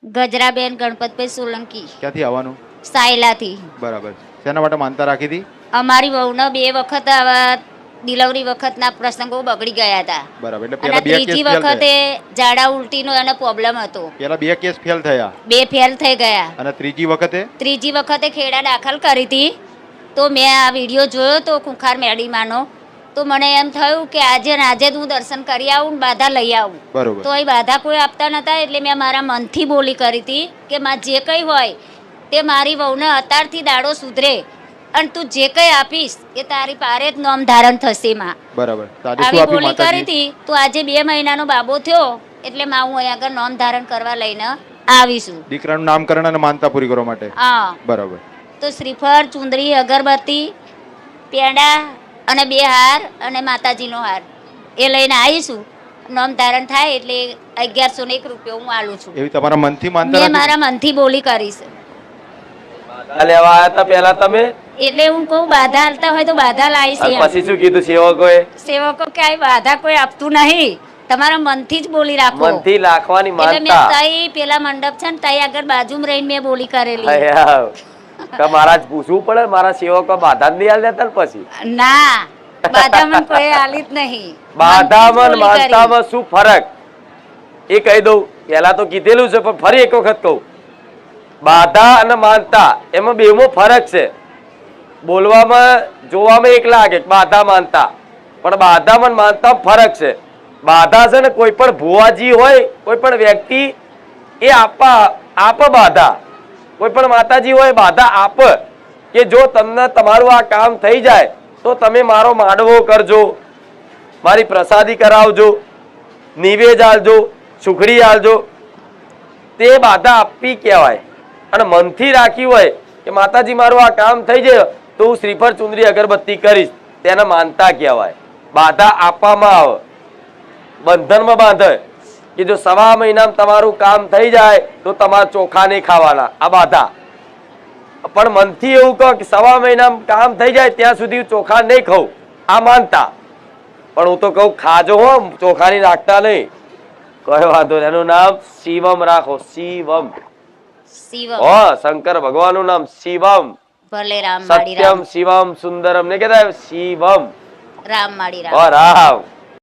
ગજરાબેન ગણપતભાઈ સોલંકી. ક્યાંથી આવવાનું? સાયલાથી. બરાબર. શેના માટે માનતા રાખી હતી? અમારી વહુને 2 વખત આવા ડિલિવરી વખતના પ્રસંગો બગડી ગયા હતા. બરાબર. એટલે અને પહેલા 2 કેસ ત્રીજી ફેલ વખતે થયા. ઝાડા ઉલટીનો એનો પ્રોબ્લેમ હતો. પહેલા 2 કેસ ફેલ થયા. 2 ફેલ થઈ ગયા. અને ત્રીજી વખતે ખેડા દાખલ કરી હતી. તો મેં આ વિડીયો જોયો તો ખુંખાર મેડીમાનો. તો મને એમ થયું કે આજે ને આજે જ હું દર્શન કરી આવું ને બાધા લઈ આવું. બરોબર. તો એ બાધા કોઈ આપતા નતા એટલે મેં મારા મનથી બોલી કરી હતી કે માં જે કંઈ હોય તે મારી વહુને અત્યારથી દાડો સુધરે અને તું જે કંઈ આપીશ એ તારી પારે જ નામ ધારણ થશે માં. બરાબર. આવી બોલી કરી હતી. તો આજે 2 મહિનાનો બાબો થયો એટલે માં હું અહીંયા આગળ નામ ધારણ કરવા લઈને આવીશું. દીકરાનું નામકરણ અને માનતા પૂરી કરવા માટે. હા. બરાબર. તો શ્રીફળ, ચુંદડી, અગરબત્તી, પેંડા અને 2 હાર અને માતાજીનો હાર એ લઈને આવીશું. નામ ધારણ થાય એટલે 1101 રૂપિયા હું આલું છું. એવી તમારા મનથી માનતા મેં રાખી? મારા મનથી બોલી કરીશ. લેવા આયા હતા પહેલા તમે, એટલે હું કહું બાધા હાલતા હોય તો બાધા લાવીશ. અને પછી શું કીધું સેવકોએ? સેવકો ક્યાંય બાધા કોઈ આપતું નહીં. તમારા મનથી જ બોલી રાખો. મનથી રાખવાની એટલે મેં માનતા. તઈ પેલા મંડપ છે ને તઈ આગળ બાજુમાં રહીને મેં બોલી કરેલી. અયા, કે મહારાજ પૂછવું પડે, મારા સેવકો બાધા જ નહીં આલ દેતા ને પછી? ના, બાધામાં કોઈ આલી જ નહીં. બાધામાં મનથી જ બોલી કરી. માનતામાં શું ફરક એ કહી દઉં. પહેલા તો કીધેલું છે પણ ફરી એક વખત કહું. બાધા અને માનતા એમાં બેમાં ફરક છે. બોલવામાં જોવામાં એક લાગે બાધા માનતા, પણ બાધામાં માનતા ફરક છે. બાધા છે ને કોઈ પણ ભુવાજી હોય, કોઈ પણ વ્યક્તિ એ આપે બાધા. કોઈ પણ માતાજી હોય બાધા આપ કે જો તમને તમારું આ કામ થઈ જાય તો તમે મારો માંડવો કરજો, મારી પ્રસાદી કરાવજો, નિવેદ આલજો, સુખડી આલજો. તે બાધા આપવી કહેવાય. અને મનથી રાખી હોય કે માતાજી મારું આ કામ થઈ જાય તો હું શ્રીફળ, ચુંદડી, અગરબત્તી કરીશ, તેને માનતા કહેવાય. બાધા આપવામાં આવે, બંધનમાં બાંધે કે જો 1.5 મહિનામાં તમારું કામ થઈ જાય તો તમારે ચોખા નહીં ખાવાના, આ બાધા. પણ મનથી એવું કહો કે 1.5 મહિનામાં કામ થઈ જાય ત્યાં સુધી ચોખા નહીં ખાઉં, આ માનતા. પણ હું તો કહું ખાજો હો, ચોખાની રાખતા નહીં. કયો વાંધો નહીં. એનું નામ શિવમ રાખો. શિવમ. શિવમ. હો, શંકર ભગવાનનું નામ શિવમ. ભલે રામ માડી રામ. સત્યમ શિવમ સુંદરમ ને કહેતા શિવમ. રામ માડી રામ. ઓ રામ.